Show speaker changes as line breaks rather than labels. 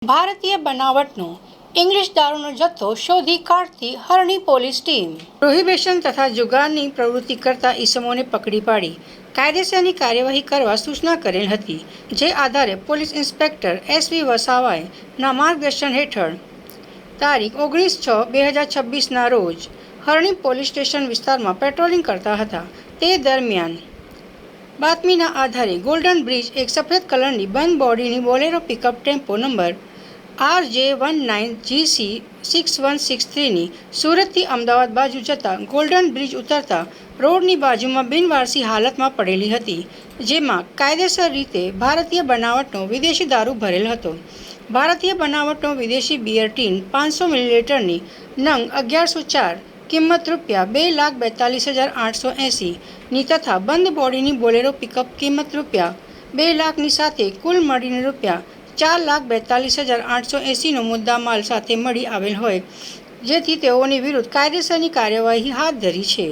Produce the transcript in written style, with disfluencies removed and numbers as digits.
ભારતીય બનાવટનો ઇંગ્લિશ દારૂનો જથ્થો શોધી કાઢતી હરણી પોલીસ ટીમ પ્રોહિબિશન તથા જુગારની પ્રવૃત્તિ કરતા ઈસમોને પકડી પાડી કાયદેસરની કાર્યવાહી કરવા સૂચના કરેલ હતી, જે આધારે પોલીસ ઇન્સ્પેક્ટર એસ.વી. વસાવાના માર્ગદર્શન હેઠળ તારીખ 19/6/2026ના રોજ હરણી પોલીસ સ્ટેશન વિસ્તારમાં પેટ્રોલિંગ કરતા હતા. તે દરમિયાન બાતમીના આધારે ગોલ્ડન બ્રિજ એક સફેદ કલરની બંધ બોડીની બોલેરો પિકઅપ ટેમ્પો નંબર RJ19GC6163ની સુરતથી અમદાવાદ બાજુ જતા ગોલ્ડન બ્રિજ ઉતરતા રોડની બાજુમાં બિનવારસી હાલતમાં પડેલી હતી, જેમાં કાયદેસર રીતે ભારતીય બનાવટનો વિદેશી દારૂ ભરેલ હતો. ભારતીય બનાવટનો વિદેશી બિયર ટીન 500 મિલીલીટરની નંગ 1104 કિંમત ₹2,42,880ની તથા બંધ બોડીની બોલેરો પિકઅપ કિંમત ₹2,00,000ની સાથે કુલ મળીને ₹4,42,880નો મુદ્દામાલ સાથે મળી આવેલ હોય, જેથી તેઓની વિરુદ્ધ કાયદેસરની કાર્યવાહી હાથ ધરી છે.